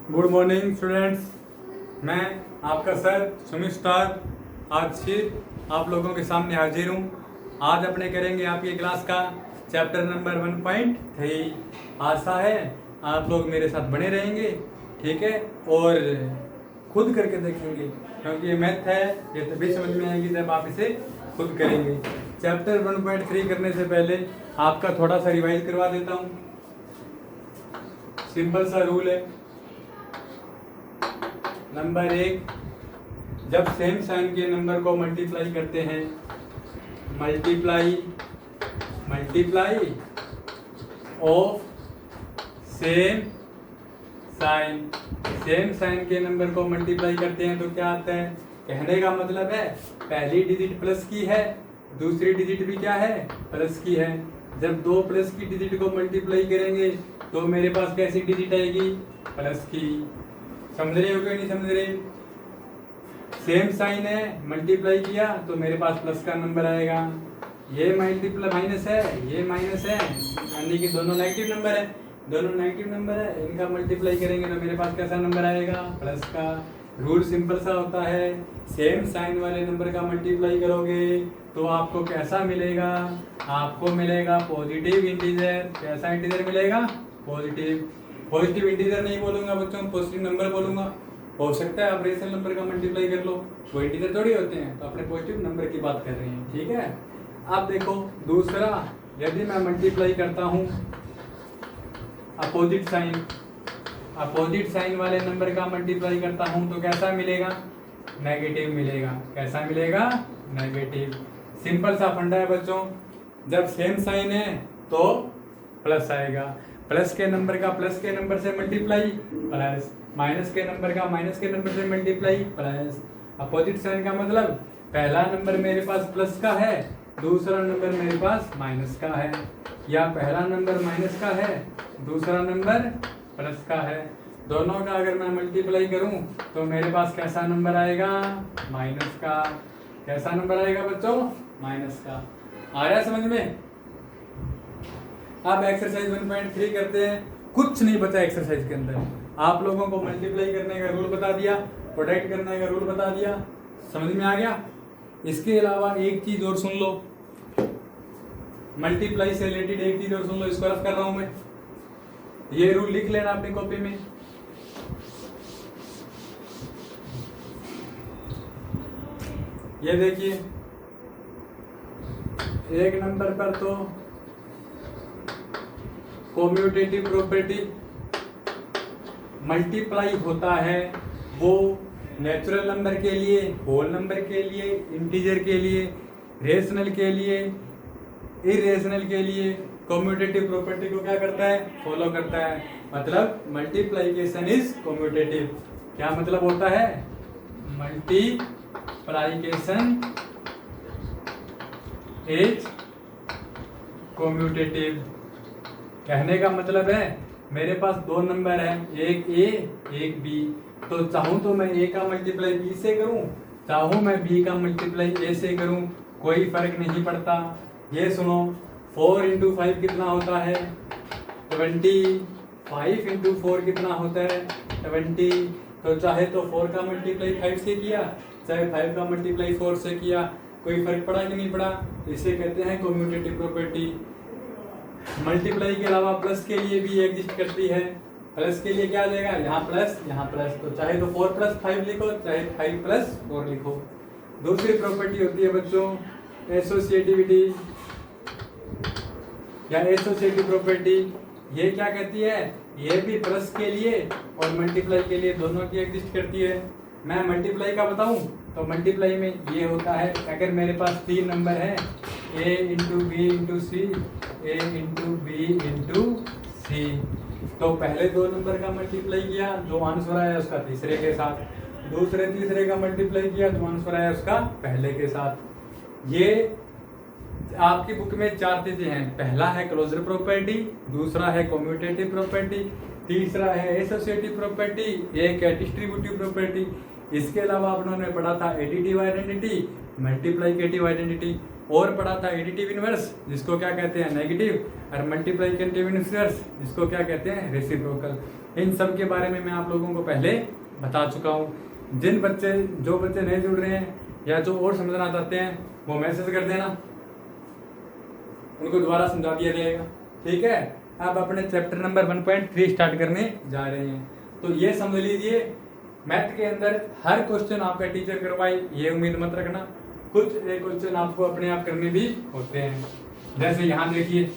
Good morning students. मैं आपका sir Sumit star आज फिर आप लोगों के सामने हाजिर हूँ। आज अपने करेंगे आपकी क्लास का चैप्टर नंबर 1.3। आशा है आप लोग मेरे साथ बने रहेंगे, ठीक है, और खुद करके देखेंगे क्योंकि ये मैथ है, ये तभी समझ में आएगी जब आप इसे खुद करेंगे। चैप्टर 1.3 करने से पहले आपका थोड़ा सा रिवाइज करवा देता हूँ। सिंपल सा रूल है। नंबर 1, जब सेम साइन के नंबर को मल्टीप्लाई करते हैं, मल्टीप्लाई ऑफ सेम साइन के नंबर को मल्टीप्लाई करते हैं तो क्या आता है? कहने का मतलब है पहली डिजिट प्लस की है, दूसरी डिजिट भी क्या है? प्लस की है। जब दो प्लस की डिजिट को मल्टीप्लाई करेंगे तो मेरे पास कैसी डिजिट आएगी? प्लस की। समझ रहे हो कि नहीं समझ रहे? सेम साइन है, मल्टीप्लाई किया तो मेरे पास प्लस का नंबर आएगा। ये मल्टीप्लाई माइनस है, ये माइनस है, यानी कि दोनों नेगेटिव नंबर है, इनका मल्टीप्लाई करेंगे तो मेरे पास कैसा नंबर आएगा? प्लस का। रूल सिंपल सा होता है, सेम साइन वाले नंबर का मल्टीप्लाई करोगे तो आपको कैसा मिलेगा? आपको मिलेगा पॉजिटिव इंटीजर। कैसा इंटीजर मिलेगा? पॉजिटिव इंटीजर नहीं बोलूंगा बच्चों, पॉजिटिव नंबर बोलूंगा। हो सकता है आप रेशनल नंबर का मल्टीप्लाई कर लो, वो इंटीजर थोड़ी होते हैं, तो अपने पॉजिटिव नंबर की बात कर रहे हैं, ठीक है। अब देखो दूसरा, यदि मैं मल्टीप्लाई करता हूँ अपोजिट साइन वाले नंबर का मल्टीप्लाई करता हूँ तो कैसा मिलेगा? नेगेटिव मिलेगा। कैसा मिलेगा? नेगेटिव। सिंपल सा फंडा है बच्चों, जब सेम साइन है तो प्लस आएगा, प्लस के नंबर का प्लस के नंबर से मल्टीप्लाई प्लस, माइनस के नंबर का माइनस के नंबर से मल्टीप्लाई प्लस। अपोजिट साइन का मतलब पहला नंबर मेरे पास प्लस का है, दूसरा नंबर मेरे पास माइनस का है, या पहला नंबर माइनस का है, दूसरा नंबर प्लस का है। दोनों का अगर मैं मल्टीप्लाई करूं तो मेरे पास कैसा नंबर आएगा? माइनस का। कैसा नंबर आएगा बच्चों? माइनस का। आ रहा है समझ में? अब एक्सरसाइज 1.3 करते हैं। कुछ नहीं बचा एक्सरसाइज के अंदर, आप लोगों को मल्टीप्लाई करने का रूल बता दिया, प्रोडक्ट करने का रूल बता दिया, समझ में आ गया। इसके अलावा एक चीज और सुन लो, मल्टीप्लाई से रिलेटेड एक चीज और सुन लो, इसको रफ कर रहा हूं मैं। ये रूल लिख लेना अपनी कॉपी में। ये देखिए, एक नंबर पर तो कम्यूटेटिव प्रॉपर्टी मल्टीप्लाई होता है, वो नेचुरल नंबर के लिए, होल नंबर के लिए, इंटीजर के लिए, रेशनल के लिए, इरेशनल के लिए कम्यूटेटिव प्रॉपर्टी को क्या करता है? फॉलो करता है। मतलब मल्टीप्लाइकेशन इज कम्यूटेटिव। क्या मतलब होता है? Multiplication is commutative. कहने का मतलब है मेरे पास दो नंबर है, एक ए एक बी, तो चाहूं तो मैं ए का मल्टीप्लाई बी से करूं, चाहूं मैं बी का मल्टीप्लाई ए से करूं, कोई फर्क नहीं पड़ता। ये सुनो, 4 × 5 कितना होता है? 20। 5 × 4 कितना होता है? 20। तो चाहे तो 4 का मल्टीप्लाई 5 से किया, चाहे 5 का मल्टीप्लाई 4 से किया, कोई फर्क पड़ा कि नहीं पड़ा? इसे कहते हैं कम्यूटेटिव प्रॉपर्टी। मल्टीप्लाई के अलावा प्लस के लिए भी एग्जिस्ट करती है। प्लस के लिए क्या आ जाएगा? यहाँ प्लस, तो चाहे तो 4 + 5 लिखो, चाहे 5 + 4 लिखो। दूसरी प्रॉपर्टी होती है बच्चों एसोसिएटिविटी या एसोसिएटिव प्रॉपर्टी। ये क्या कहती है? ये भी प्लस के लिए और मल्टीप्लाई के लिए दोनों की एग्जिस्ट करती है। मैं मल्टीप्लाई का बताऊं तो मल्टीप्लाई में ये होता है, अगर मेरे पास 3 नंबर है, a × b × c, a × b × c, तो पहले दो नंबर का मल्टीप्लाई किया, जो आंसर आया उसका तीसरे के साथ, तीसरे का मल्टीप्लाई किया, जो आंसर आया उसका पहले के साथ। ये आपकी बुक में 4 चीजें हैं। पहला है क्लोजर प्रॉपर्टी, दूसरा है कम्यूटेटिव प्रॉपर्टी, तीसरा है एसोसिएटिव प्रॉपर्टी, एक है डिस्ट्रीब्यूटिव प्रॉपर्टी। इसके अलावा आप लोगों ने पढ़ा था एडिटिव आइडेंटिटी, मल्टीप्लिकेटिव आइडेंटिटी। और पढ़ा था एडिटिव इनवर्स जिसको क्या कहते हैं नेगेटिव, और मल्टीप्लिकेटिव इनवर्स जिसको क्या कहते हैं रेसिप्रोकल। इन सब के बारे में मैं आप लोगों को पहले बता चुका हूँ। जो बच्चे नहीं जुड़ रहे हैं या जो और समझना चाहते हैं वो मैसेज कर देना, उनको दोबारा समझा दिया जाएगा। ठीक है, अब अपने चैप्टर नंबर 1.3 स्टार्ट करने जा रहे हैं। तो ये समझ लीजिए मैथ के अंदर हर क्वेश्चन आपका टीचर करवाए ये उम्मीद मत रखना, कुछ एक क्वेश्चन आपको अपने आप करने भी होते हैं। जैसे यहाँ देखिए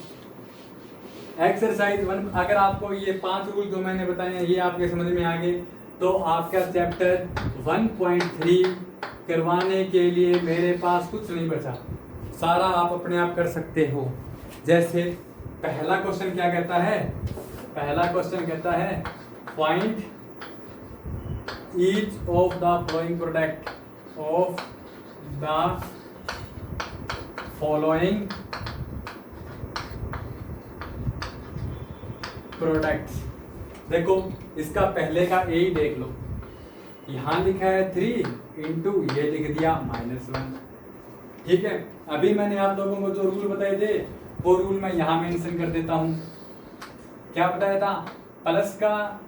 एक्सरसाइज 1, अगर आपको ये 5 रूल जो मैंने बताए हैं ये आपके समझ में आ गए तो आपका चैप्टर 1.3 करवाने के लिए मेरे पास कुछ नहीं बचा, सारा आप अपने आप कर सकते हो। जैसे पहला क्वेश्चन क्या कहता है, पहला क्वेश्चन कहता है find each of the following product of the following products. देखो इसका पहले का ए ही देख लो, यहाँ लिखा है 3 इंटू ये लिख दिया -1। ठीक है, अभी मैंने आप लोगों को जो रूल बताए थे वो रूल मैं यहाँ मेंशन कर देता हूँ। क्या बताया था, प्लस का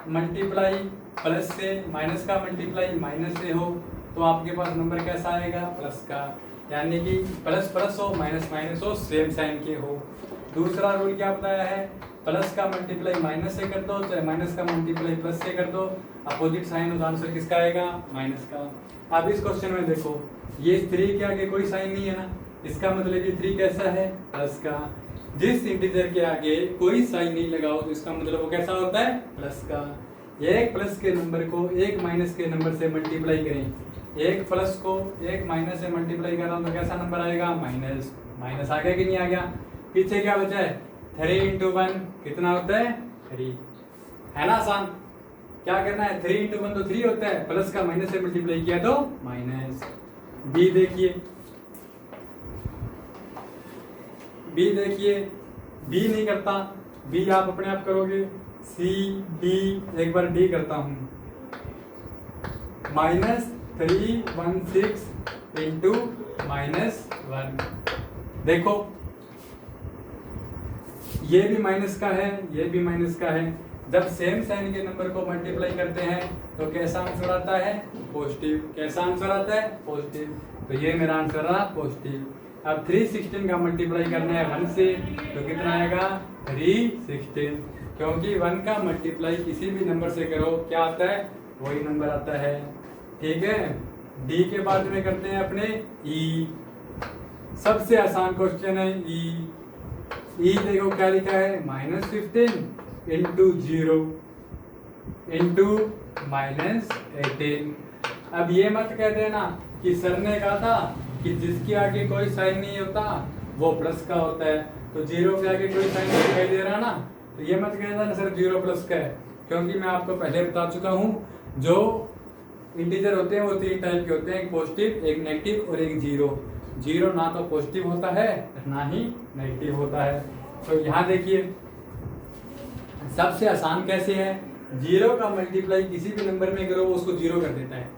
मल्टीप्लाई प्लस से, माइनस का मल्टीप्लाई माइनस से हो तो आपके पास नंबर कैसा आएगा प्लस का, यानी कि प्लस प्लस हो माइनस माइनस हो सेम साइन के हो। दूसरा रूल क्या बताया है, प्लस का मल्टीप्लाई माइनस से कर दो चाहे माइनस का मल्टीप्लाई प्लस से कर दो, अपोजिट साइन हो तो आंसर किसका आएगा माइनस का। अब इस क्वेश्चन में देखो ये 3 के आगे कोई साइन नहीं है ना, इसका मतलब ये 3 कैसा है प्लस का। जिस इंटीजर के आगे कोई साइन नहीं लगाओ तो इसका मतलब वो कैसा होता है प्लस का। एक प्लस के नंबर को एक माइनस के नंबर से मल्टीप्लाई करें, एक प्लस को एक माइनस से मल्टीप्लाई कर रहा हूँ तो कैसा नंबर आएगा माइनस। माइनस आ गया कि नहीं आ गया, पीछे क्या बचा है 3 इंटू 1 कितना होता है 3, है ना आसान। क्या करना है 3 इंटू 1 तो 3 होता है, प्लस का माइनस से मल्टीप्लाई किया तो माइनस। बी देखिए, बी देखिए, बी नहीं करता, बी आप अपने आप करोगे। सी डी, एक बार डी करता हूँ, -316 इंटू -1। देखो ये भी माइनस का है, ये भी माइनस का है। जब सेम साइन के नंबर को मल्टीप्लाई करते हैं तो कैसा आंसर आता है पॉजिटिव। कैसा आंसर आता है पॉजिटिव, तो ये मेरा आंसर रहा पॉजिटिव। अब 316 का मल्टीप्लाई करना है 1 से तो कितना आएगा 316, क्योंकि 1 का मल्टीप्लाई किसी भी नंबर से करो क्या आता है वही नंबर आता है। ठीक है, डी के बाद में करते हैं अपने ई, सबसे आसान क्वेश्चन है ई। ई देखो क्या लिखा है -15 इंटू 0 इंटू -18। अब ये मत कह देना कि सर ने कहा था कि जिसके आगे कोई साइन नहीं होता वो प्लस का होता है, तो 0 के आगे कोई साइन नहीं दिखाई दे रहा ना, तो ये मत कह देना सर 0 प्लस का है, क्योंकि मैं आपको पहले बता चुका हूँ जो इंटीजर होते हैं वो 3 टाइप के होते हैं, एक पॉजिटिव एक नेगेटिव और एक 0। 0 ना तो पॉजिटिव होता है ना ही नेगेटिव होता है। तो यहाँ देखिए सबसे आसान कैसे है, 0 का मल्टीप्लाई किसी भी नंबर में करो वो उसको 0 कर देता है।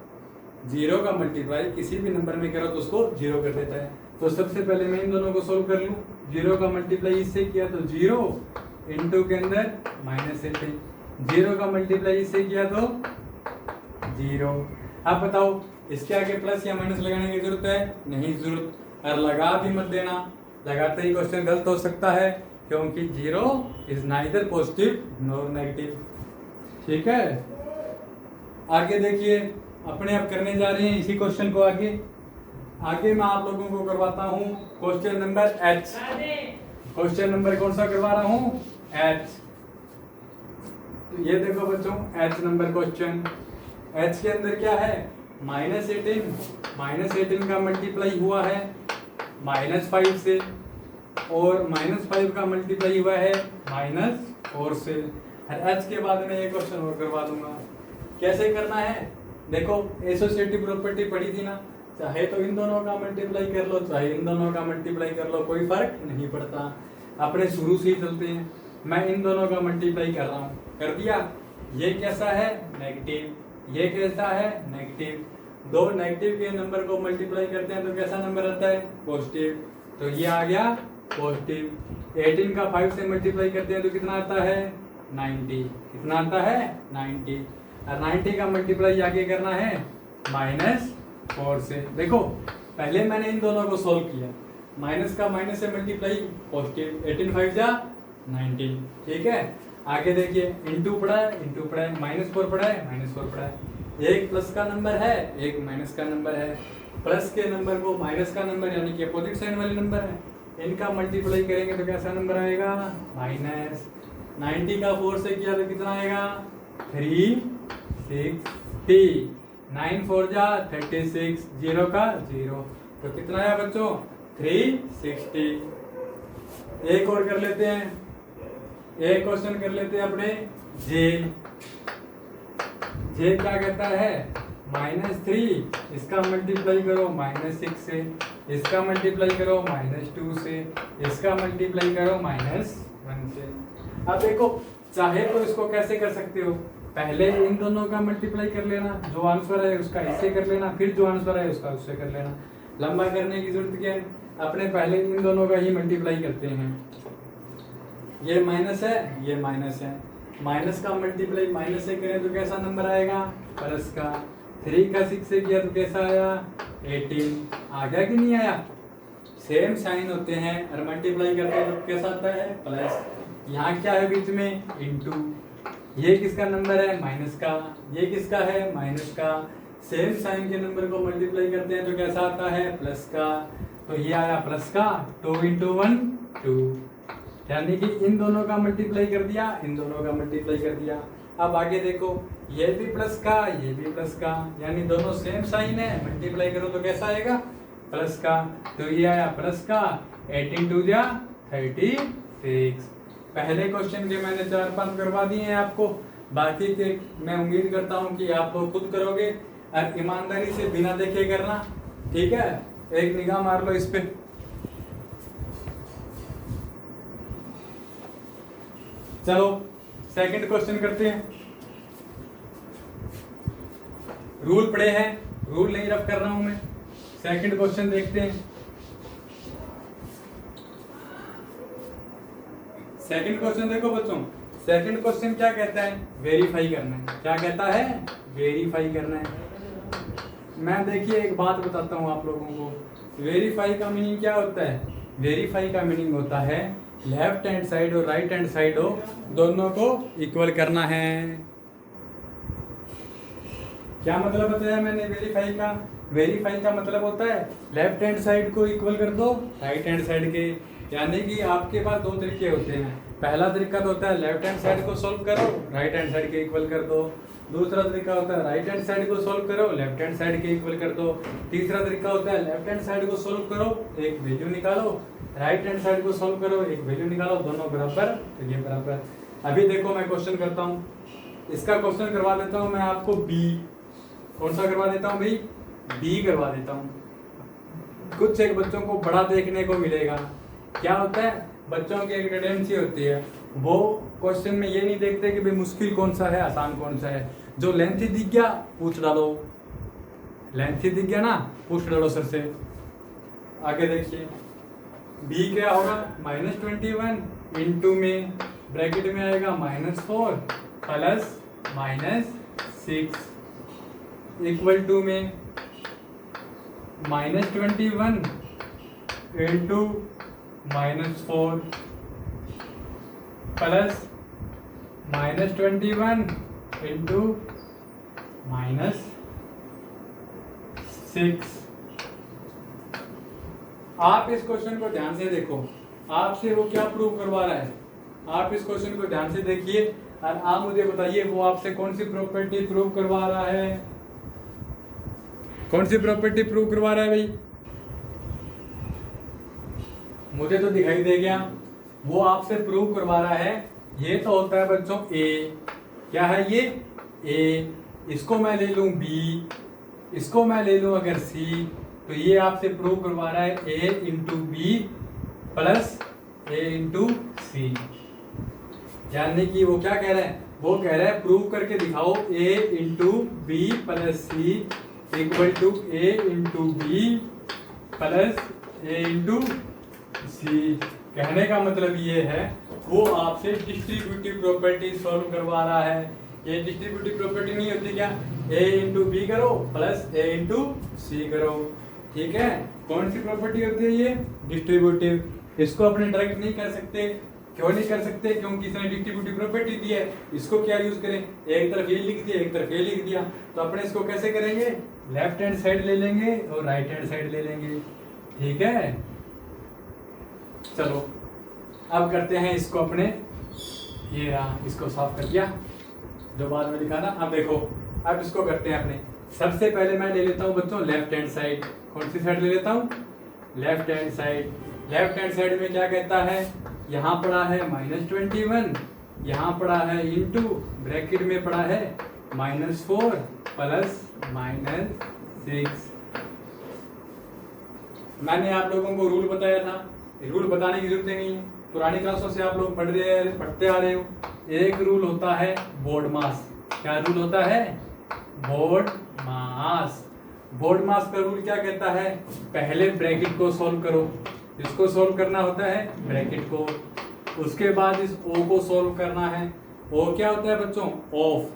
0 का मल्टीप्लाई किसी भी नंबर में करो तो उसको 0 कर देता है। तो सबसे पहले मैं इन दोनों को सोल्व कर लूँ। 0 का मल्टीप्लाई इससे किया तो 0 इंटू के अंदर -18, 0 का मल्टीप्लाई इससे किया तो 0। अब बताओ इसके आगे प्लस या माइनस लगाने की जरूरत है नहीं जरूरत, और लगा भी मत देना, लगाते ही क्वेश्चन गलत हो सकता है क्योंकि 0 is neither positive nor negative. ठीक है, आगे देखिए अपने आप करने जा रहे हैं इसी क्वेश्चन को। आगे मैं आप लोगों को करवाता हूँ question number H। Question number कौन सा करवा रहा हूँ H। तो ये देखो बच्चों H नंबर क्वेश्चन। H के अंदर क्या है -18 का मल्टीप्लाई हुआ है -5 से, और -5 का मल्टीप्लाई हुआ है -4 से। H के बाद में एक क्वेश्चन और करवा दूंगा। कैसे करना है, देखो एसोसिएटिव प्रॉपर्टी पढ़ी थी ना, चाहे तो इन दोनों का मल्टीप्लाई कर लो चाहे इन दोनों का मल्टीप्लाई कर लो, कोई फर्क नहीं पड़ता, अपने शुरू से ही चलते हैं। मैं इन दोनों का मल्टीप्लाई कर रहा हूँ, कर दिया। ये कैसा है नेगेटिव, ये कैसा है नेगेटिव, दो नेगेटिव के नंबर को मल्टीप्लाई करते हैं तो कैसा नंबर आता है? पॉजिटिव। तो ये आ गया पॉजिटिव। 18 का 5 से मल्टीप्लाई करते हैं तो कितना आता है? 90। कितना आता है? 90। और 90 का मल्टीप्लाई आगे करना है -4 से। देखो पहले मैंने इन दोनों को सोल्व किया, माइनस का माइनस से मल्टीप्लाई पॉजिटिव, 18 5 जा 19। ठीक है, आगे देखिए इंटू पड़ा है, -4 पड़ा है, -4 पड़ा है। एक प्लस का नंबर है, एक माइनस का नंबर है। प्लस के नंबर को माइनस का नंबर यानी कि अपोजिट साइन वाले नंबर है, इनका मल्टीप्लाई करेंगे तो कैसा नंबर आएगा? माइनस। 90 का 4 से किया तो कितना आएगा? 360। 9 4 जा 36, 0 का 0, तो कितना आया बच्चों? 360। एक और कर लेते हैं, एक क्वेश्चन कर लेते हैं अपने जे क्या कहता है? -3, इसका मल्टीप्लाई करो -6 से, इसका मल्टीप्लाई करो -2 से, इसका मल्टीप्लाई करो -1 से। अब देखो चाहे तो इसको कैसे कर सकते हो, पहले इन दोनों का मल्टीप्लाई कर लेना, जो आंसर है उसका इससे कर लेना, फिर जो आंसर है उसका उससे कर लेना। लंबा करने की जरूरत क्या है, अपने पहले इन दोनों का ही मल्टीप्लाई करते हैं। ये माइनस है, ये माइनस है, माइनस का मल्टीप्लाई माइनस से करें तो कैसा नंबर आएगा? प्लस का। 3 का 6 से किया तो कैसा आया? 18। आ गया कि नहीं आया? सेम साइन होते हैं और मल्टीप्लाई करते हैं तो कैसा आता है? प्लस। यहाँ क्या है बीच में? इनटू। ये किसका नंबर है? माइनस का। ये किसका है? माइनस का। सेम साइन के नंबर को मल्टीप्लाई करते हैं तो कैसा आता है? प्लस का। तो ये आया प्लस का, 2 × 1 2, यानी कि इन दोनों का मल्टीप्लाई कर दिया, इन दोनों का मल्टीप्लाई कर दिया। अब आगे देखो, ये भी प्लस का, ये भी प्लस का, यानी दोनों सेम साइन है, मल्टीप्लाई करो तो कैसा आएगा? प्लस का। तो ये आया प्लस का, 18 2 जा 36। पहले क्वेश्चन के मैंने 4-5 करवा दिए हैं आपको, बाकी के मैं उम्मीद करता हूँ कि आप लोग खुद करोगे और ईमानदारी से बिना देखे करना। ठीक है, एक निगाह मार लो इस पे। चलो सेकंड क्वेश्चन करते हैं। रूल पढ़े हैं, रूल नहीं रफ कर रहा हूं मैं। सेकंड क्वेश्चन देखते हैं। सेकंड क्वेश्चन देखो बच्चों, सेकंड क्वेश्चन क्या कहता है? वेरीफाई करना है। क्या कहता है? वेरीफाई करना है। मैं देखिए एक बात बताता हूं आप लोगों को, वेरीफाई का मीनिंग क्या होता है? वेरीफाई का मीनिंग होता है लेफ्ट हैंड साइड और राइट हैंड साइड हो, दोनों को इक्वल करना है। क्या मतलब बताया मैंने वेरीफाई का? वेरीफाई का मतलब होता है लेफ्ट हैंड साइड को इक्वल कर दो राइट हैंड साइड के, यानी कि आपके पास दो तरीके होते हैं। पहला तरीका तो होता है लेफ्ट हैंड साइड को सोल्व करो, राइट हैंड साइड के इक्वल कर दो। दूसरा तरीका होता है राइट हैंड साइड को सोल्व करो, लेफ्ट हैंड साइड के इक्वल कर दो। तीसरा तरीका होता है लेफ्ट हैंड साइड को सोल्व करो, एक वैल्यू निकालो, राइट हैंड साइड को सोल्व करो, एक वैल्यू निकालो, दोनों बराबर, तो ये बराबर। अभी देखो मैं क्वेश्चन करता हूँ, इसका क्वेश्चन करवा देता हूँ मैं आपको बी। कौन सा करवा देता हूँ भाई? बी करवा देता हूँ। कुछ एक बच्चों को बड़ा देखने को मिलेगा। क्या होता है, बच्चों की एक टेंडेंसी होती है, वो क्वेश्चन में ये नहीं देखते कि भाई मुश्किल कौन सा है, आसान कौन सा है। जो लेंथी दिख गया पूछ डालो, लेंथी दिख गया ना पूछ डालो सर से। आगे देखिए बी क्या होगा? -21 इंटू में ब्रैकेट में आएगा -4 प्लस -6 इक्वल टू में -21 इंटू -4 प्लस -21 इंटू -6। आप इस क्वेश्चन को ध्यान से देखो, आपसे वो क्या प्रूव करवा रहा है। आप इस क्वेश्चन को ध्यान से देखिए और आप मुझे बताइए वो आपसे कौन सी प्रॉपर्टी प्रूव करवा रहा है। कौन सी प्रॉपर्टी प्रूव करवा रहा है भाई? मुझे तो दिखाई दे गया, वो आपसे प्रूव करवा रहा है। ये तो होता है बच्चों ए। क्या है ये? ए। इसको मैं ले लूं बी, इसको मैं ले लूं अगर सी, तो ये आपसे प्रूव करवा रहा है ए into B plus A into सी। यानी कि वो क्या कह रहा है? वो कह रहा है प्रूव करके दिखाओ A into B plus C equal to A into B plus A into C. कहने का मतलब ये है वो आपसे डिस्ट्रीब्यूटिव प्रॉपर्टी सॉल्व करवा रहा है। ये डिस्ट्रीब्यूटिव प्रॉपर्टी नहीं होती क्या, ए इंटू बी करो प्लस ए इंटू सी करो, ठीक है। कौन सी प्रॉपर्टी होती है ये, डिस्ट्रीब्यूटिव। इसको अपने डायरेक्ट नहीं कर सकते, क्यों नहीं कर सकते, क्योंकि इसने डिस्ट्रीब्यूटिव प्रॉपर्टी दी है। इसको क्या यूज करें, एक तरफ ये लिख दिया एक तरफ ये लिख दिया, तो अपने इसको कैसे करेंगे, लेफ्ट हैंड साइड ले लेंगे और राइट हैंड साइड ले लेंगे, ठीक है। चलो अब करते हैं इसको अपने, ये रहा, इसको साफ कर दिया जो बाद में लिखा था। अब देखो अब इसको करते हैं अपने। सबसे पहले मैं ले लेता हूँ बच्चों लेफ्ट हैंड साइड। कौन सी साइड ले लेता हूँ, left hand side. Left hand side में क्या कहता है, यहाँ पड़ा है -21, यहाँ पड़ा है इंटू ब्रैकेट में पड़ा है -4 प्लस -6। मैंने आप लोगों को रूल बताया था, रूल बताने की जरूरत नहीं है, पुरानी क्लासों से आप लोग पढ़ते आ रहे हो। एक रूल होता है बोर्ड मास। क्या रूल होता है, बोर्ड मास। बोर्ड मास का रूल क्या कहता है, पहले ब्रैकेट को सॉल्व करो, इसको सॉल्व करना होता है ब्रैकेट को, उसके बाद इस ओ को सॉल्व करना है। ओ क्या होता है बच्चों, ऑफ।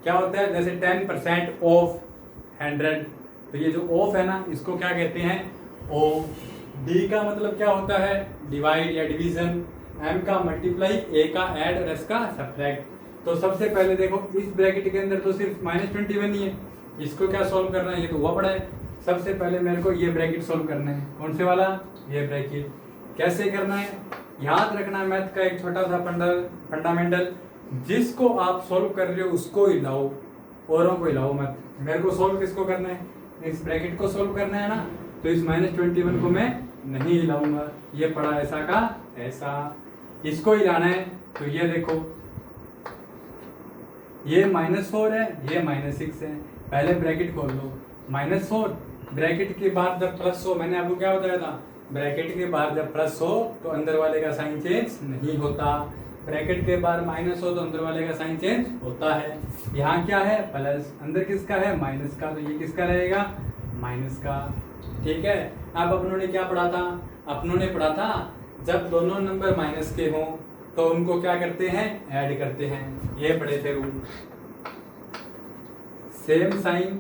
क्या होता है, जैसे 10% ऑफ 100, तो ये जो ऑफ है ना इसको क्या कहते हैं, ओ। डी का मतलब क्या होता है, डिवाइड या डिवीजन। एम का मल्टीप्लाई, ए का ऐड और एस का सब्ट्रैक्ट। तो सबसे पहले देखो इस ब्रैकेट के अंदर तो सिर्फ -21 ही है, इसको क्या सॉल्व करना है, ये तो हुआ पड़ा है। सबसे पहले मेरे को ये ब्रैकेट सॉल्व करना है। कौन से वाला, ये ब्रैकेट। कैसे करना है, याद रखना मैथ का एक छोटा सा फंडामेंटल, जिसको आप सॉल्व कर रहे हो उसको ही लाओ, औरों को ही लाओ मत। मेरे को सॉल्व किसको करना है, इस ब्रैकेट को सॉल्व करना है ना, तो इस -21 को मैं नहीं हिलाऊंगा, ये पड़ा ऐसा का ऐसा, इसको ही लाना है। तो ये देखो ये -4 है, ये -6 है। पहले ब्रैकेट खोल लो, -4 ब्रैकेट के बाद जब प्लस हो, मैंने आपको क्या बताया था, ब्रैकेट के बाद जब प्लस हो तो अंदर वाले का साइन चेंज नहीं होता, ब्रैकेट के बाद माइनस हो तो अंदर वाले का साइन चेंज होता है। यहाँ क्या है, प्लस, अंदर किसका है, माइनस का, तो ये किसका रहेगा, माइनस का, ठीक है। अब अपनों ने क्या पढ़ा था, अपनों ने पढ़ा था जब दोनों नंबर माइनस के हों तो उनको क्या करते हैं, ऐड करते हैं। ये पढ़े थे रूल। सेम साइन,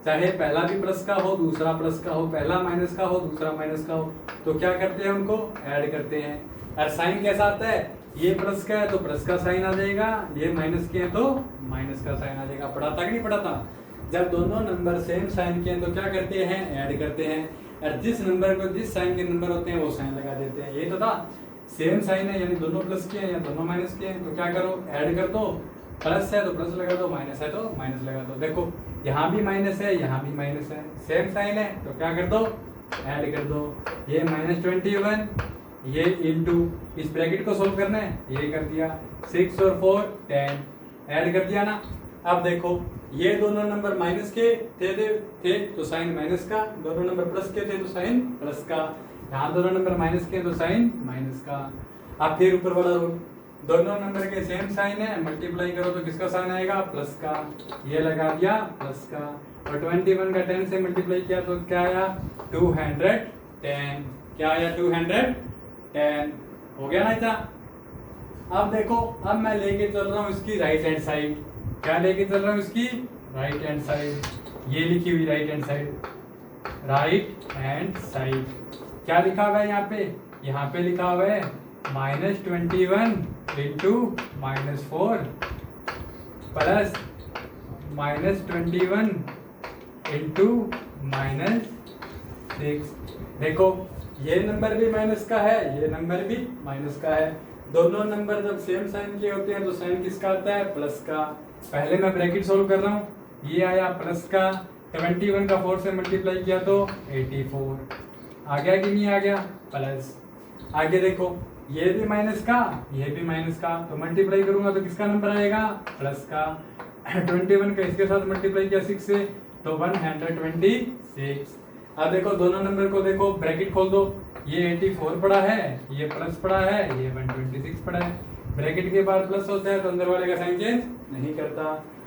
चाहे पहला भी प्लस का हो दूसरा प्लस का हो, पहला माइनस का हो दूसरा माइनस का हो, तो क्या करते हैं, उनको ऐड करते हैं। और साइन कैसा आता है, ये प्लस का है तो प्लस का साइन आ जाएगा, ये माइनस के हैं तो माइनस का साइन आ जाएगा। पढ़ा था कि नहीं पढ़ा था, जब दोनों नंबर सेम साइन के हैं तो क्या करते हैं, ऐड करते हैं। और जिस नंबर को जिस साइन के नंबर होते हैं वो साइन लगा देते हैं। ये तो था, सेम साइन है यानी दोनों प्लस के हैं या दोनों माइनस के हैं, तो क्या करो, ऐड कर दो। प्लस है तो प्लस लगा दो, माइनस है तो माइनस लगा दो। देखो यहाँ भी माइनस है यहाँ भी माइनस है, सेम साइन है तो क्या कर दो, ऐड कर दो। ये -21, ये इंटू इस ब्रैकेट को सोल्व करना है, ये कर दिया, 6 और 4 10, ऐड कर दिया ना। अब देखो ये दोनों नंबर माइनस के थे तो साइन माइनस का, दोनों नंबर प्लस के थे तो साइन प्लस का, यहाँ दोनों नंबर माइनस के तो साइन माइनस का। अब फिर ऊपर वाला रूल, दोनों नंबर के सेम साइन है, मल्टीप्लाई करो तो किसका साइन आएगा, प्लस का, ये लगा दिया प्लस का। और 21 का 10 से मल्टीप्लाई किया तो क्या आया, 210, क्या आया, 210 हो गया ना इतना। अब देखो अब मैं लेके चल रहा हूँ इसकी राइट हैंड साइड। क्या लेके चल रहा हूँ इसकी राइट हैंड साइड, ये लिखी हुई right hand side, right hand side. क्या लिखा हुआ है यहाँ पे लिखा हुआ है -21 इंटू -4 प्लस -21 इंटू -6। देखो ये नंबर भी माइनस का है, ये नंबर भी माइनस का है। दोनों नंबर जब सेम साइन के होते हैं तो साइन किसका आता है, प्लस का। पहले मैं ब्रैकेट सोल्व कर रहा हूँ, ये आया प्लस का, 21 का 4 से मल्टीप्लाई किया तो 84 आ गया कि नहीं आ गया, प्लस। आगे देखो ये भी माइनस का ये भी माइनस का, तो मल्टीप्लाई करूंगा तो किसका नंबर आएगा, प्लस का। 21 का इसके साथ मल्टीप्लाई किया 6 से तो 126। अब देखो दोनों नंबर को देखो, ब्रैकेट खोल दो, ये 84 पड़ा है, ये प्लस पड़ा है, ये 126 पड़ा है। ब्रैकेट के बाहर प्लस होता है तो अंदर वाले का साइन चेंज नहीं करता।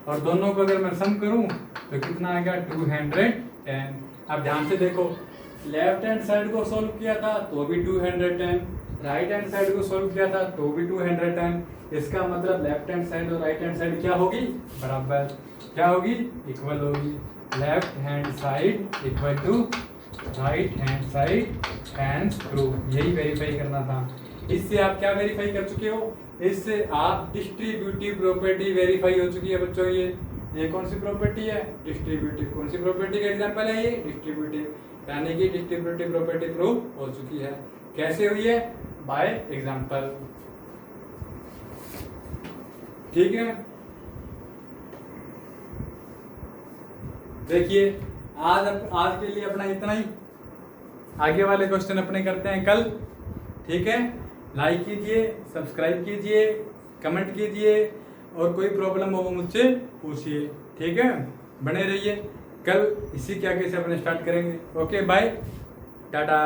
और दोनों को अगर मैं सम करूं तो कितना आएगा 210। अब ध्यान से देखो, लेफ्ट हैंड साइड को सॉल्व किया था तो भी 210, राइट हैंड साइड को सॉल्व किया था तो भी 210। इसका मतलब लेफ्ट हैंड साइड और राइट हैंड साइड क्या होगी, बराबर। क्या होगी, इक्वल होगी। Left hand side equal to right hand side, hence proved. यही वेरीफाई करना था। इससे आप क्या वेरीफाई कर चुके हो, इससे आप डिस्ट्रीब्यूटिव प्रॉपर्टी वेरीफाई हो चुकी है बच्चों। ये कौन सी प्रॉपर्टी है, डिस्ट्रीब्यूटिव। कौन सी प्रॉपर्टी का एग्जांपल है ये, डिस्ट्रीब्यूटिव, यानी कि डिस्ट्रीब्यूटिव प्रॉपर्टी प्रूव हो चुकी है। कैसे हुई है, बाय एग्जांपल। ठीक है, देखिए आज के लिए अपना इतना ही। आगे वाले क्वेश्चन अपने करते हैं कल। ठीक है, लाइक कीजिए, सब्सक्राइब कीजिए, कमेंट कीजिए, और कोई प्रॉब्लम हो वो मुझसे पूछिए। ठीक है, बने रहिए। कल इसी के आगे से अपने स्टार्ट करेंगे। Okay, bye, Tata.